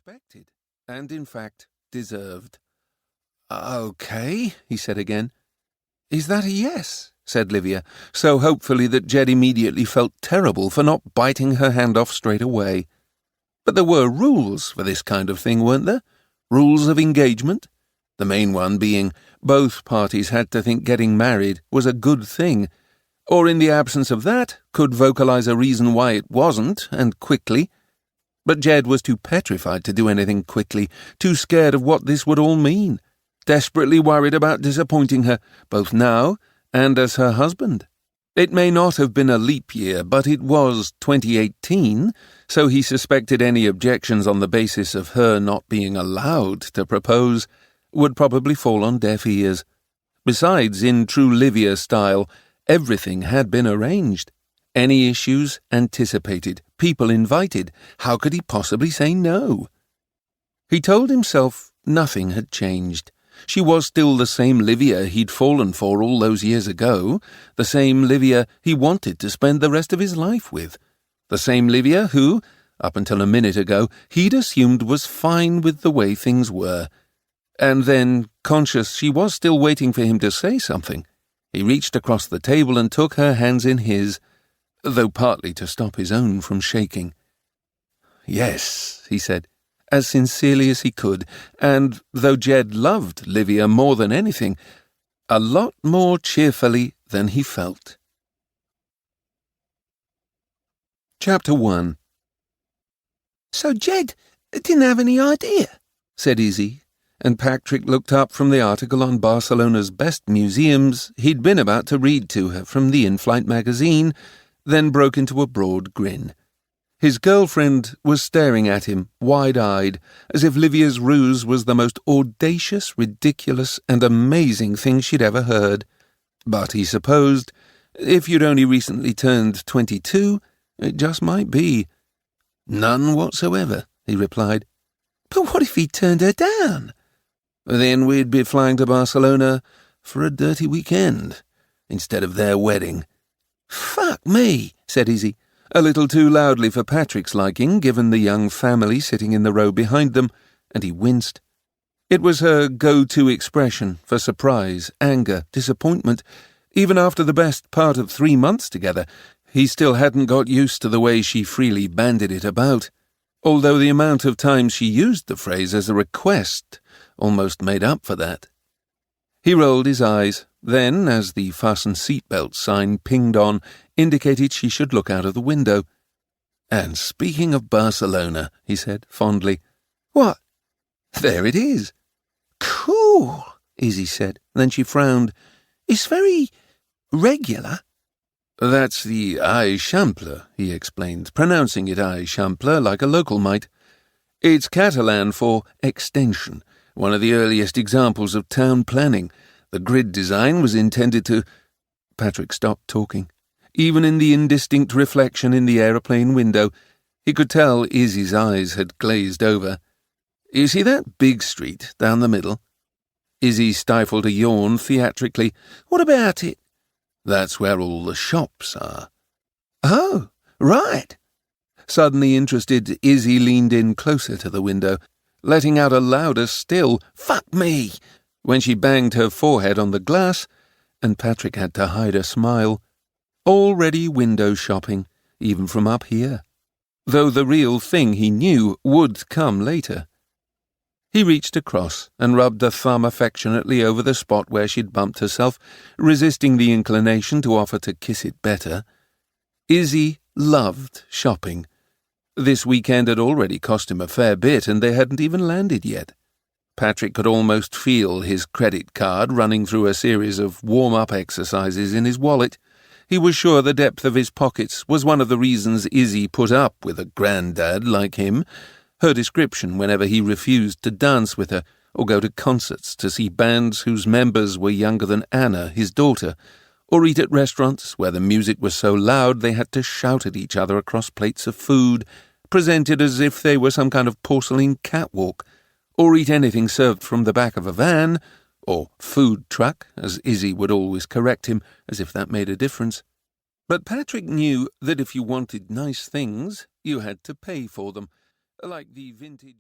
expected, and in fact deserved. "Okay," he said again. "Is that a yes?" said Livia, so hopefully that Jed immediately felt terrible for not biting her hand off straight away. But there were rules for this kind of thing, weren't there? Rules of engagement? The main one being both parties had to think getting married was a good thing, or in the absence of that, could vocalize a reason why it wasn't, and quickly. But Jed was too petrified to do anything quickly, too scared of what this would all mean, desperately worried about disappointing her, both now and as her husband. It may not have been a leap year, but it was 2018, so he suspected any objections on the basis of her not being allowed to propose would probably fall on deaf ears. Besides, in true Livia style, everything had been arranged. Any issues anticipated, people invited. How could he possibly say no? He told himself nothing had changed. She was still the same Livia he'd fallen for all those years ago, the same Livia he wanted to spend the rest of his life with, the same Livia who, up until a minute ago, he'd assumed was fine with the way things were. And then, conscious she was still waiting for him to say something, he reached across the table and took her hands in his, though partly to stop his own from shaking. "Yes," he said, as sincerely as he could, and, though Jed loved Livia more than anything, a lot more cheerfully than he felt. Chapter 1. "So Jed didn't have any idea," said Izzy, and Patrick looked up from the article on Barcelona's best museums he'd been about to read to her from the in-flight magazine, then broke into a broad grin. His girlfriend was staring at him, wide-eyed, as if Livia's ruse was the most audacious, ridiculous, and amazing thing she'd ever heard. But he supposed, if you'd only recently turned 22, it just might be. "None whatsoever," he replied. "But what if he turned her down?" "Then we'd be flying to Barcelona for a dirty weekend, instead of their wedding." "Fuck me," said Izzy, a little too loudly for Patrick's liking, given the young family sitting in the row behind them, and he winced. It was her go-to expression for surprise, anger, disappointment. Even after the best part of 3 months together, he still hadn't got used to the way she freely bandied it about, although the amount of times she used the phrase as a request almost made up for that. He rolled his eyes, then, as the fasten seatbelt sign pinged on, indicated she should look out of the window. "And speaking of Barcelona," he said fondly. "What?" "There it is." "Cool," Izzy said. Then she frowned. "It's very regular." "That's the Eixample," he explained, pronouncing it Eixample like a local might. "It's Catalan for extension, one of the earliest examples of town planning. The grid design was intended to—" Patrick stopped talking. Even in the indistinct reflection in the aeroplane window, he could tell Izzy's eyes had glazed over. "You see that big street down the middle?" Izzy stifled a yawn theatrically. "What about it?" "That's where all the shops are." "Oh, right." Suddenly interested, Izzy leaned in closer to the window, letting out a louder still, "Fuck me," when she banged her forehead on the glass, and Patrick had to hide a smile. Already window shopping, even from up here. Though the real thing he knew would come later. He reached across and rubbed a thumb affectionately over the spot where she'd bumped herself, resisting the inclination to offer to kiss it better. Izzy loved shopping. This weekend had already cost him a fair bit, and they hadn't even landed yet. Patrick could almost feel his credit card running through a series of warm-up exercises in his wallet. He was sure the depth of his pockets was one of the reasons Izzy put up with a granddad like him, her description whenever he refused to dance with her or go to concerts to see bands whose members were younger than Anna, his daughter, or eat at restaurants where the music was so loud they had to shout at each other across plates of food, presented as if they were some kind of porcelain catwalk, or eat anything served from the back of a van, or food truck, as Izzy would always correct him, as if that made a difference. But Patrick knew that if you wanted nice things, you had to pay for them, like the vintage...